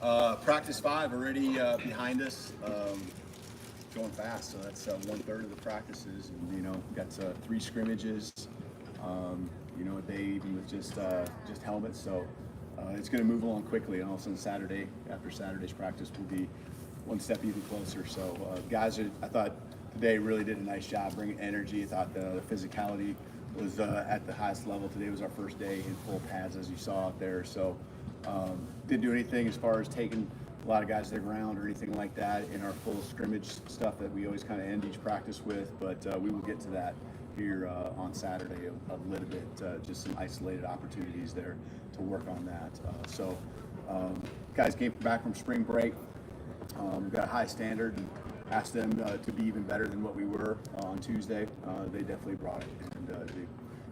Practice 5 already behind us, going fast. So that's 1/3 of the practices, and got 3 scrimmages. A day even with just helmets. So it's going to move along quickly, and all of a sudden Saturday, after Saturday's practice, will be one step even closer. So guys, I thought today really did a nice job bringing energy. I thought the physicality was at the highest level. Today was our first day in full pads, as you saw out there. So didn't do anything as far as taking a lot of guys to the ground or anything like that in our full scrimmage stuff that we always kind of end each practice with. But we will get to that here on Saturday a little bit, just some isolated opportunities there to work on that. Guys came back from spring break. We've got a high standard and asked them to be even better than what we were on Tuesday. They definitely brought it, and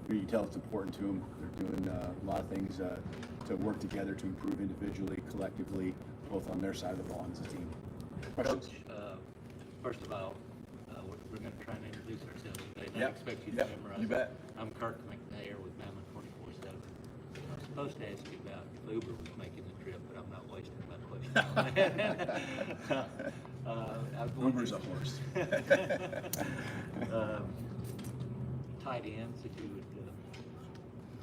you can tell it's important to them. They're doing a lot of things to work together to improve individually, collectively, both on their side of the ball and as a team. Questions? Coach, first of all, we're going to try and introduce ourselves today. I Yep. expect you to Yep. memorize. You bet. I'm Kirk McNair with Bama 24/7. I was supposed to ask you about if Uber was making the trip, but I'm not wasting my question. Uber's a horse. Tight ends, if you would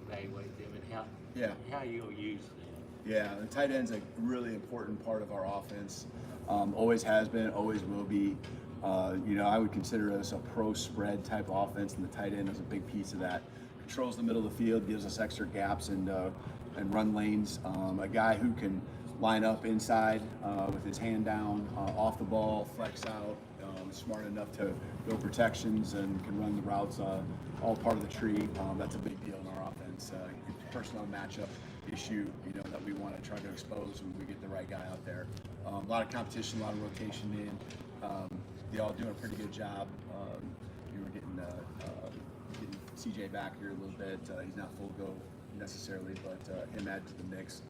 evaluate them and how you'll use them. Yeah, the tight end's a really important part of our offense. Always has been, always will be. I would consider us a pro spread type offense, and the tight end is a big piece of that. Controls the middle of the field, gives us extra gaps and run lanes. A guy who can line up inside with his hand down, off the ball, flex out, smart enough to build protections and can run the routes, all part of the tree. That's a big deal in our offense. Personal matchup issue, that we want to try to expose when we get the right guy out there. A lot of competition, a lot of rotation in. Y'all doing a pretty good job. You were getting CJ back here a little bit. He's not full go necessarily, but him added to the mix.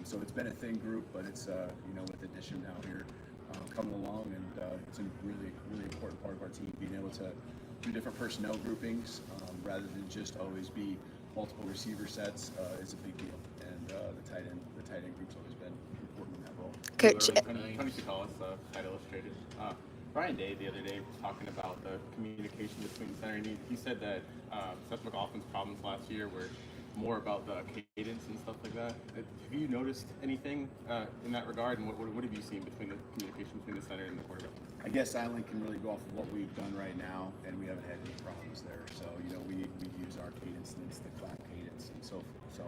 So it's been a thin group, but it's with addition now here coming along, and it's a really, really important part of our team, being able to do different personnel groupings rather than just always be multiple receiver sets is a big deal. And the tight end group's always been important in that role. Coach, Tony Sikalas, Tight Illustrated. Brian Day the other day was talking about the communication between the center, and he said that Seth McLaughlin's problems last year were more about the cadence and stuff like that. Have you noticed anything in that regard, and what have you seen between the communication between the center and the quarterback? I guess Allen can really go off of what we've done right now, and we haven't had any problems there. So, we use our cadence, and it's the clap cadence and so forth. So,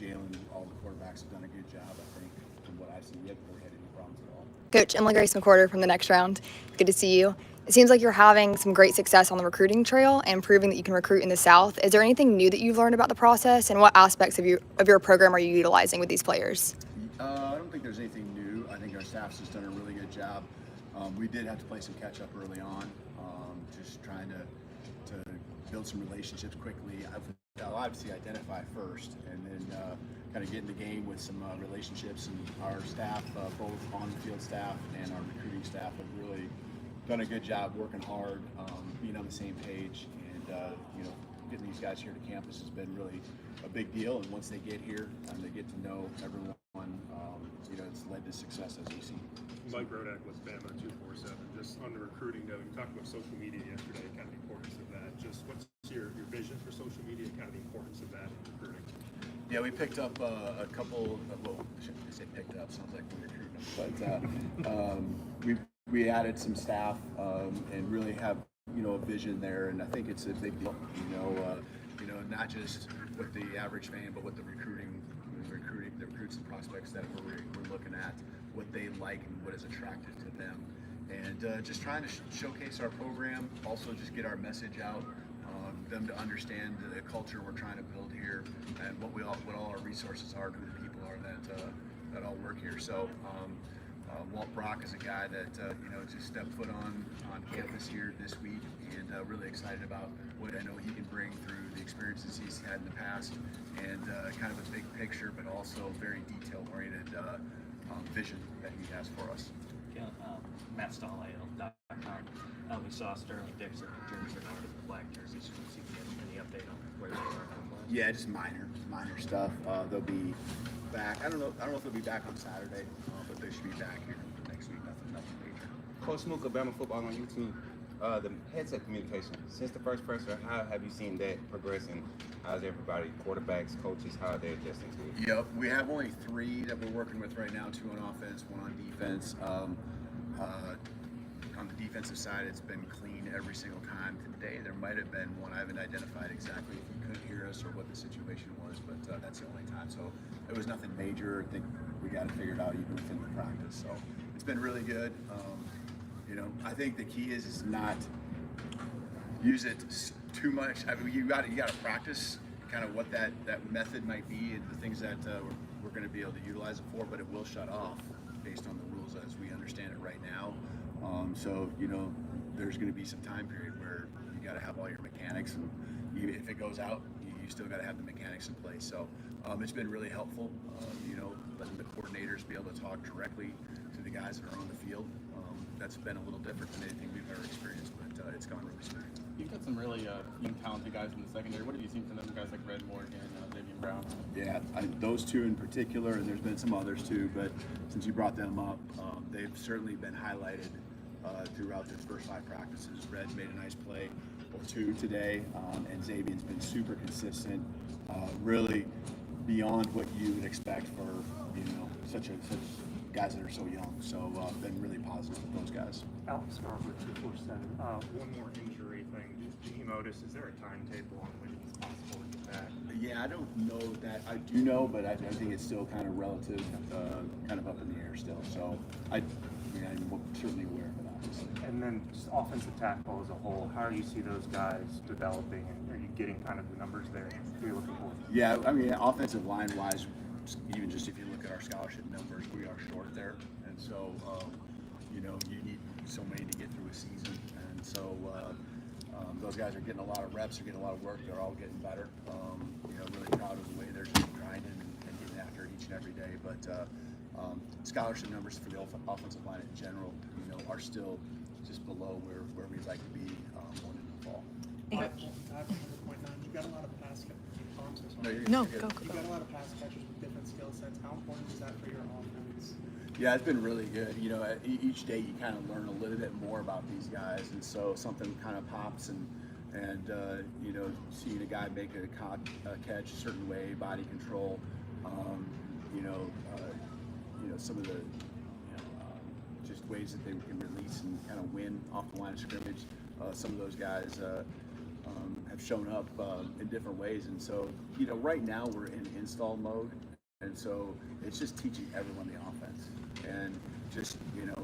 Jalen, all the quarterbacks have done a good job, I think, from what I've seen. We haven't really had any problems at all. Coach, Emily Grace McWhorter from the Next Round. Good to see you. It seems like you're having some great success on the recruiting trail and proving that you can recruit in the South. Is there anything new that you've learned about the process, and what aspects of your program are you utilizing with these players? I don't think there's anything new. I think our staff's just done a really good job. We did have to play some catch up early on, just trying to build some relationships quickly. I'll obviously identify first, and then kind of get in the game with some relationships. And our staff, both on the field staff and our recruiting staff, have really done a good job working hard, being on the same page, and getting these guys here to campus has been really a big deal. And once they get here and they get to know everyone, it's led to success, as you see. Mike Rodak with Bama 247. Just on the recruiting note, you talked about social media yesterday, kind of the importance of that. Just what's your vision for social media, kind of the importance of that in recruiting? Yeah, we picked up a couple of, well, I shouldn't say picked up, sounds like we're recruiting them, but we added some staff and really have, a vision there, and I think it's a big deal, not just with the average fan, but with the recruits and prospects that we're looking at, what they like and what is attractive to them, and just trying to showcase our program, also just get our message out, them to understand the culture we're trying to build here, and what all our resources are, who the people are that all work here. So Walt Brock is a guy that just stepped foot on campus here this week, and really excited about what I know he can bring through the experiences he's had in the past, and kind of a big picture, but also very detail-oriented vision that he has for us. Yeah, Matt Stahl.com. We saw Sterling Dixon and Jeremy Bernard in the black jerseys. Any update on where they are? Yeah, just minor stuff. They'll be back. I don't know if they'll be back on Saturday, but they should be back here next week. Nothing major. Coach Mook, Alabama football on YouTube. The headset communication. Since the first pressure, how have you seen that progress, and how's everybody, quarterbacks, coaches, how are they adjusting to it? Yep, we have only 3 that we're working with right now, 2 on offense, 1 on defense. On the defensive side, it's been clean every single time. Today, there might have been one. I haven't identified exactly if he couldn't hear us or what the situation was, but that's the only time. So it was nothing major. I think we got it figured out even within the practice. So it's been really good. I think the key is not use it too much. I mean, you got to practice kind of what that method might be and the things that we're going to be able to utilize it for, but it will shut off based on the rules as we understand it right now. So there's going to be some time period where you got to have all your mechanics, and even if it goes out, you still got to have the mechanics in place. So it's been really helpful, letting the coordinators be able to talk directly to the guys that are on the field. That's been a little different than anything we've ever experienced, but it's gone really smooth. You've got some really young, talented guys in the secondary. What have you seen from them, guys like Red Morgan, Davian Brown? Yeah, those 2 in particular, and there's been some others too, but since you brought them up, they've certainly been highlighted throughout the first 5 practices. Red made a nice play or 2 today, and Xavier's been super consistent, really beyond what you would expect for such guys that are so young. So been really positive with those guys. Alex Scarborough, 247. One more injury thing. Did you notice, is there a timetable on when it's possible to get back? Yeah, I don't know that. I do know, but I think it's still kind of relative, kind of up in the air still. So I'm certainly aware of it, obviously. And then just offensive tackle as a whole, how do you see those guys developing, and are you getting kind of the numbers there you're looking for? Yeah, I mean, offensive line wise, even just if you look at our scholarship numbers, we are short there, and so you need so many to get through a season, and so those guys are getting a lot of reps, they're getting a lot of work, they're all getting better. Really proud of the way they're just grinding and getting after it each and every day. But scholarship numbers for the offensive line in general, are still just below where we'd like to be going into the fall. You got a lot of pass catchers. No, You got a lot of pass catchers with different skill sets. How important is that for your offense? Yeah, it's been really good. Each day you kind of learn a little bit more about these guys, and so something kind of pops, and seeing a guy make a catch a certain way, body control, some of the just ways that they can release and kind of win off the line of scrimmage. Some of those guys have shown up in different ways, and so right now we're in install mode, and so it's just teaching everyone the offense, and just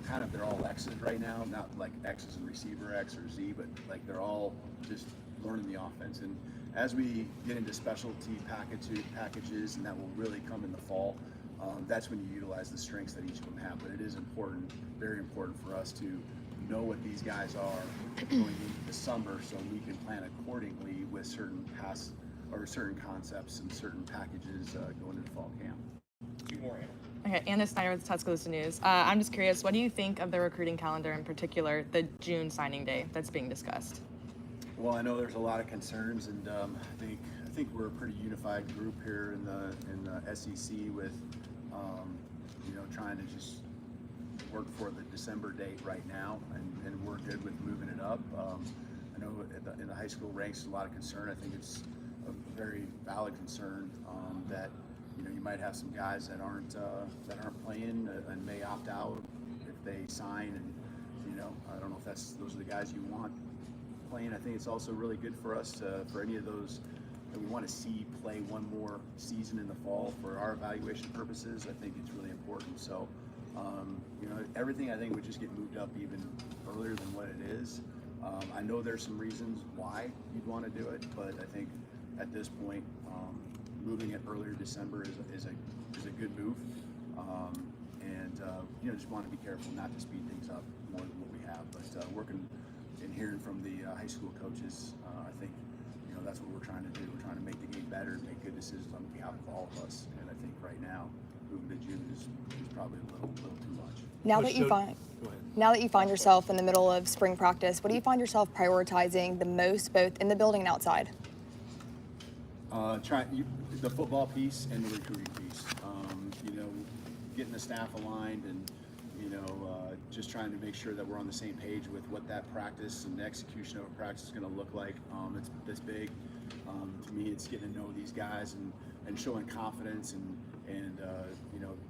kind of they're all X's right now, not like X's and receiver X or Z, but like they're all just learning the offense. And as we get into specialty packages, and that will really come in the fall, that's when you utilize the strengths that each of them have. But it is important, very important for us to know what these guys are going into the summer, so we can plan accordingly with certain concepts and certain packages going into fall camp. Okay, Anna Snyder with the Tuscaloosa News. I'm just curious, what do you think of the recruiting calendar, in particular the June signing day that's being discussed? Well, I know there's a lot of concerns, and I think we're a pretty unified group here in the SEC with trying to just work for the December date right now, and we're good with moving it up. I know in the high school ranks, there's a lot of concern. I think it's a very valid concern that you might have some guys that aren't playing and may opt out if they sign, and I don't know if those are the guys you want playing. I think it's also really good for us for any of those that we want to see play one more season in the fall for our evaluation purposes. I think it's really important. So everything I think would just get moved up even earlier than what it is. I know there's some reasons why you'd want to do it, but I think at this point, moving it earlier December is a good move. Just want to be careful not to speed things up more than what we have. But working and hearing from the high school coaches, I think that's what we're trying to do. We're trying to make the game better and make good decisions on behalf of all of us. And I think right now, moving to June is probably a little too much. Now that you find yourself in the middle of spring practice, what do you find yourself prioritizing the most, both in the building and outside? The football piece and the recruiting piece. getting the staff aligned and, just trying to make sure that we're on the same page with what that practice and the execution of a practice is going to look like. It's big. To me, it's getting to know these guys and showing confidence and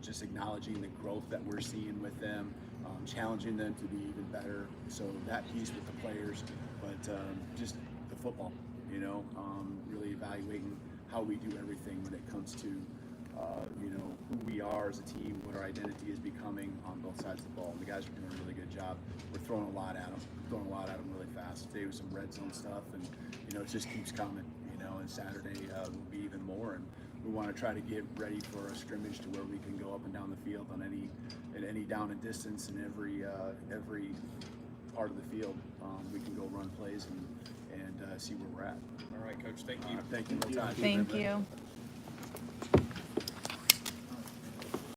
just acknowledging the growth that we're seeing with them, challenging them to be even better. So that piece with the players, but just the football, really evaluating how we do everything when it comes to who we are as a team, what our identity is becoming on both sides of the ball. And the guys are doing a really good job. We're throwing a lot at them, really fast. Today was some red zone stuff, and it just keeps coming. And Saturday will be even more. And we want to try to get ready for a scrimmage to where we can go up and down the field on any down and distance and every part of the field. We can go run plays and see where we're at. All right, Coach. Thank you. Thank you. Thank you.